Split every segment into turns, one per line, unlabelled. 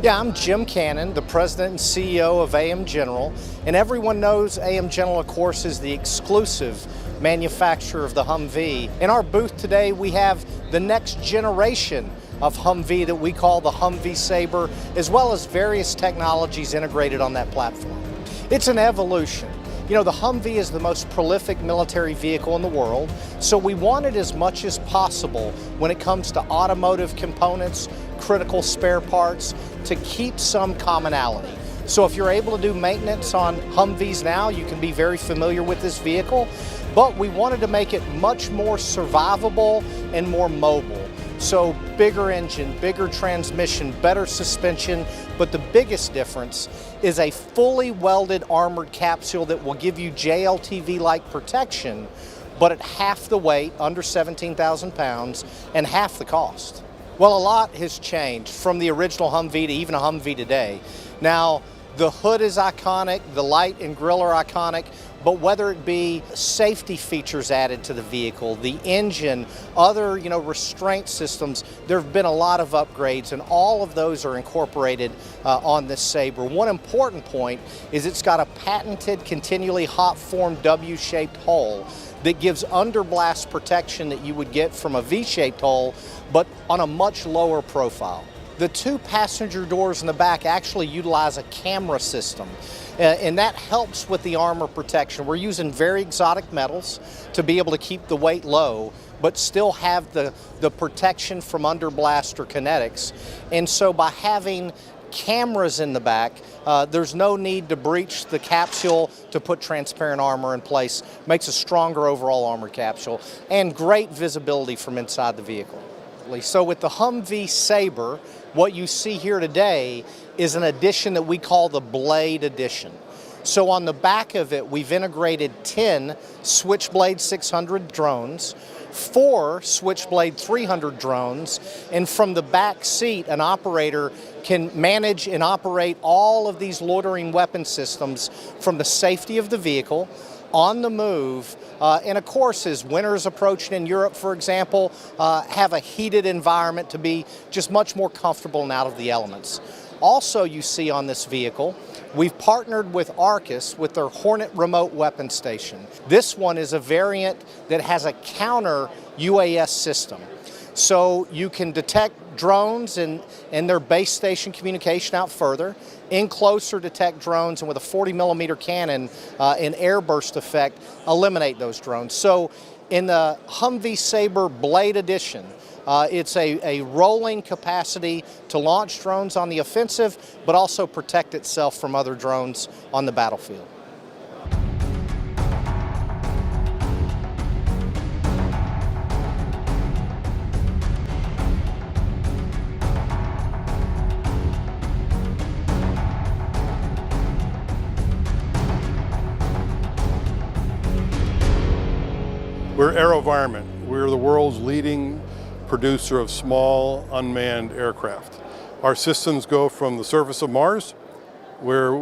Yeah, I'm Jim Kännon, the president and CEO of AMG General, and everyone knows AMG General, of course, is the exclusive manufacturer of the Humvee. In our booth today, we have the next generation of Humvee that we call the Humvee Saber, as well as various technologies integrated on that platform. It's an evolution. You know, the Humvee is the most prolific military vehicle in the world, so we wanted as much as possible when it comes to automotive components, critical spare parts, to keep some commonality. So if you're able to do maintenance on Humvees now, you can be very familiar with this vehicle, but we wanted to make it much more survivable and more mobile. So bigger engine, bigger transmission, better suspension, but the biggest difference is a fully welded armored capsule that will give you JLTV-like protection, but at half the weight, under 17,000 pounds, and half the cost. Well, a lot has changed from the original Humvee to even a Humvee today. Now, the hood is iconic, the light and grille are iconic, but whether it be safety features added to the vehicle, the engine, other restraint systems, there have been a lot of upgrades, and all of those are incorporated on this Saber. One important point is it's got a patented continually hot formed W-shaped hull that gives underblast protection that you would get from a V-shaped hull, but on a much lower profile. The two passenger doors in the back actually utilize a camera system, and that helps with the armor protection. We're using very exotic metals to be able to keep the weight low, but still have the protection from underblast or kinetics. And so by having cameras in the back, there's no need to breach the capsule to put transparent armor in place. Makes a stronger overall armored capsule and great visibility from inside the vehicle. So with the Humvee Saber, what you see here today is an edition that we call the Blade Edition. So on the back of it, we've integrated 10 Switchblade 600 drones, 4 Switchblade 300 drones, and from the back seat, an operator can manage and operate all of these loitering weapon systems from the safety of the vehicle, on the move, and of course, as winter's approaching in Europe, for example, have a heated environment to be just much more comfortable and out of the elements. Also, you see on this vehicle, we've partnered with Arcus with their Hornet remote weapon station. This one is a variant that has a counter UAS system. So you can detect drones and their base station communication out further, in closer detect drones, and with a 40mm cannon and airburst effect, eliminate those drones. So in the Humvee Saber Blade Edition, it's a rolling capacity to launch drones on the offensive, but also protect itself from other drones on the battlefield.
We're Aerovironment. We're the world's leading producer of small unmanned aircraft. Our systems go from the surface of Mars, where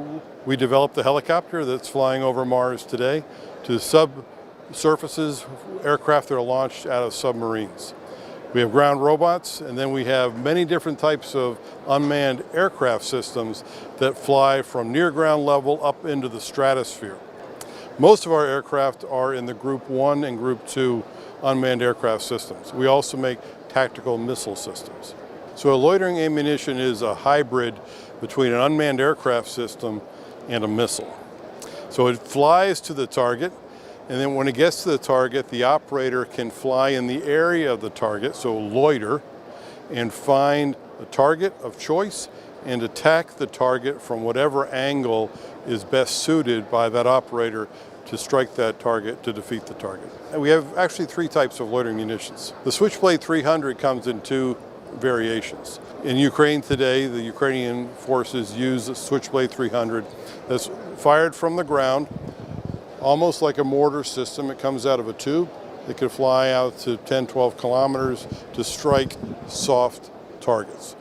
we developed the helicopter that's flying over Mars today, to subsurfaces aircraft that are launched out of submarines. We have ground robots, and then we have many different types of unmanned aircraft systems that fly from near ground level up into the stratosphere. Most of our aircraft are in the Group 1 and Group 2 unmanned aircraft systems. We also make tactical missile systems. So a loitering ammunition is a hybrid between an unmanned aircraft system and a missile. So it flies to the target, and then when it gets to the target, the operator can fly in the area of the target, so loiter, and find a target of choice and attack the target from whatever angle is best suited by that operator to strike that target, to defeat the target. And we have actually 3 types of loitering munitions. The Switchblade 300 comes in 2 variations. In Ukraine today, the Ukrainian forces use the Switchblade 300 that's fired from the ground, almost like a mortar system. It comes out of a tube. It could fly out to 10, 12 kilometers to strike soft targets.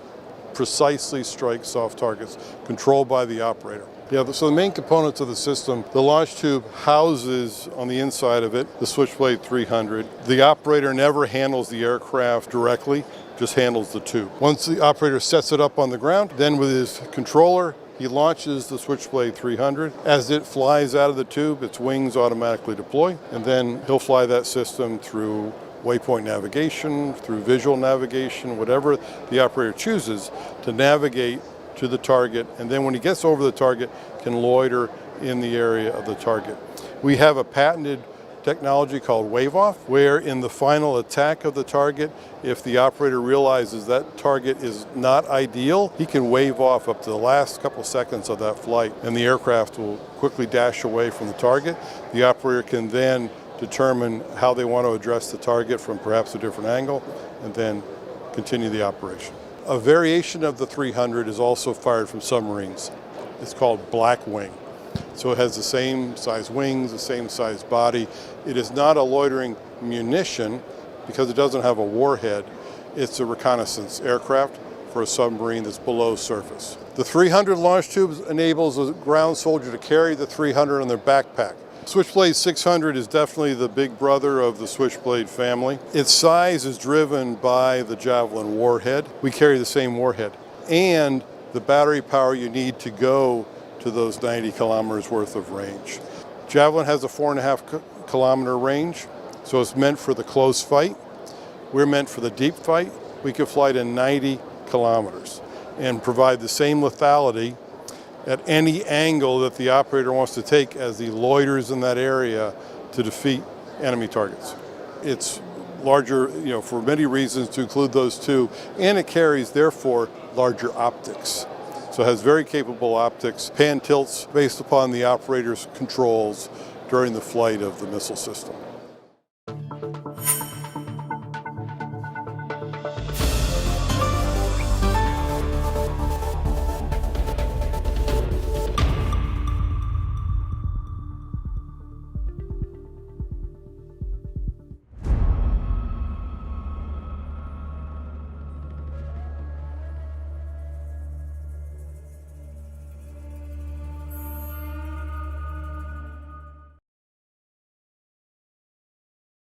Precisely strike soft targets, controlled by the operator. Yeah, so the main components of the system, the launch tube houses on the inside of it the Switchblade 300. The operator never handles the aircraft directly, just handles the tube. Once the operator sets it up on the ground, then with his controller, he launches the Switchblade 300. As it flies out of the tube, its wings automatically deploy, and then he'll fly that system through waypoint navigation, through visual navigation, whatever the operator chooses to navigate to the target, and then when he gets over the target, can loiter in the area of the target. We have a patented technology called wave-off, where in the final attack of the target, if the operator realizes that target is not ideal, he can wave off up to the last couple seconds of that flight, and the aircraft will quickly dash away from the target. The operator can then determine how they want to address the target from perhaps a different angle, and then continue the operation. A variation of the 300 is also fired from submarines. It's called Black Wing. So it has the same size wings, the same size body. It is not a loitering munition because it doesn't have a warhead. It's a reconnaissance aircraft for a submarine that's below surface. The 300 launch tube enables a ground soldier to carry the 300 on their backpack. Switchblade 600 is definitely the big brother of the Switchblade family. Its size is driven by the Javelin warhead. We carry the same warhead and the battery power you need to go to those 90 kilometers worth of range. Javelin has a 4.5 kilometer range, so it's meant for the close fight. We're meant for the deep fight. We can fly to 90 kilometers and provide the same lethality at any angle that the operator wants to take as he loiters in that area to defeat enemy targets. It's larger, for many reasons, to include those two, and it carries, therefore, larger optics. So it has very capable optics, pan tilts based upon the operator's controls during the flight of the missile system.